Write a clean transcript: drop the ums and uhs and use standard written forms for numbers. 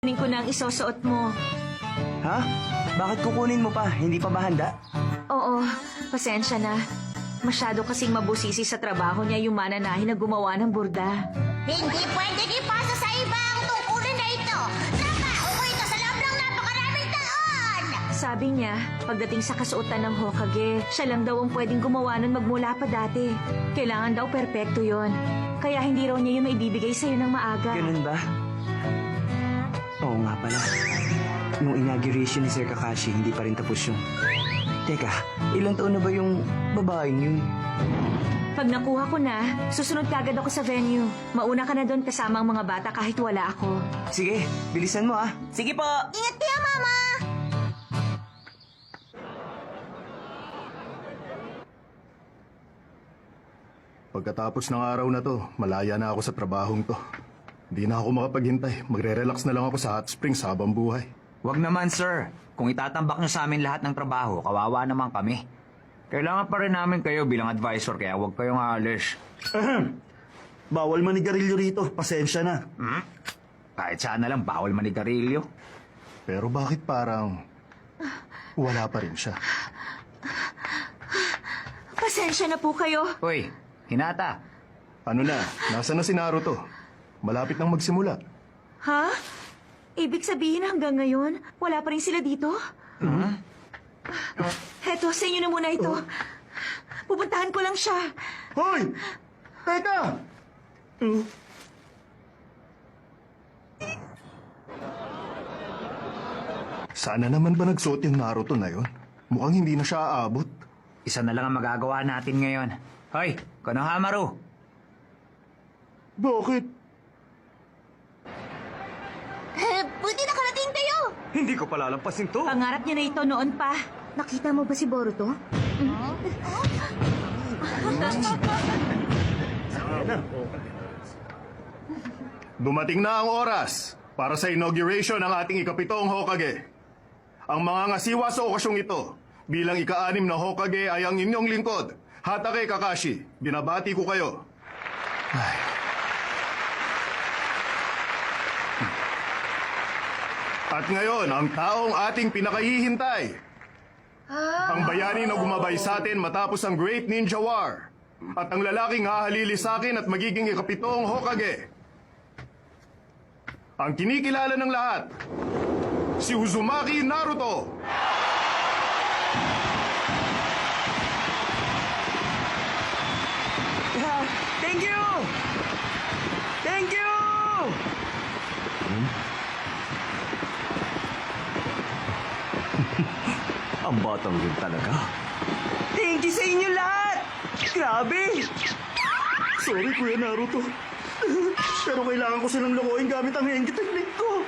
kukunin ko na ang isusuot mo. Ha? Bakit kukunin mo pa? Hindi pa ba handa? Oo, pasensya na. Masyado kasing mabusisi sa trabaho niya yung mananahin na gumawa ng burda. Hindi pwedeng ipasa sa iba ang tungkulin na ito. Trabaho ko ito sa loob ng napakaraming taon. Sabi niya, pagdating sa kasuotan ng Hokage, siya lang daw ang pwedeng gumawa nun magmula pa dati. Kailangan daw perpekto yon. Kaya hindi raw niya yun maibibigay sa'yo ng maaga. Ganun ba? Oo nga pala. Nung inauguration ni Sir Kakashi, hindi pa rin tapos yun. Teka, ilang taon na ba yung babaeng yun? Pag nakuha ko na, susunod kagad ako sa venue. Mauna ka na doon kasama ang mga bata kahit wala ako. Sige, bilisan mo ah. Sige po! Ingat kayo, Mama. Pagkatapos ng araw na to, malaya na ako sa trabahong to. Hindi na ako makapaghintay. Magre-relax na lang ako sa hot springs habang buhay. Wag naman, sir. Kung itatambak nyo sa amin lahat ng trabaho, kawawa naman kami. Kailangan pa rin namin kayo bilang advisor, kaya wag kayong aalis. Bawal manigarilyo rito. Pasensya na. Kahit saan na lang, bawal manigarilyo. Pero bakit parang wala pa rin siya? Pasensya na po kayo. Uy, Hinata. Ano na, nasa na si Naruto? Malapit nang magsimula. Ha? Ibig sabihin hanggang ngayon, wala pa rin sila dito? Heto, sa inyo na muna ito. Pupuntahan ko lang siya. Hoy! Teka! Sana naman ba nagsuot yung Naruto na yon? Mukhang hindi na siya aabot. Isa na lang ang magagawa natin ngayon. Hoy, Konohamaru. Bakit? Buti nakarating kayo. Hindi ko palalampasin to. Pangarap niya na ito noon pa. Nakita mo ba si Boruto? Dumating na ang oras para sa inauguration ng ating ikapitong Hokage. Ang mga ngasiwa sa okasyong ito, bilang ika-6 na Hokage ay ang inyong lingkod, Hatake Kakashi. Binabati ko kayo. At ngayon, ang taong ating pinakahihintay. Ang bayani na gumabay sa atin matapos ang Great Ninja War. At ang lalaking hahalili sa akin at magiging ikapitong Hokage. Ang kinikilala ng lahat, si Uzumaki Naruto. Thank you! Thank you! Ang batang yun talaga. Thank you sa inyo lahat! Grabe! Sorry, Kuya Naruto. Pero kailangan ko silang lokohin gamit ang henggi technique ko.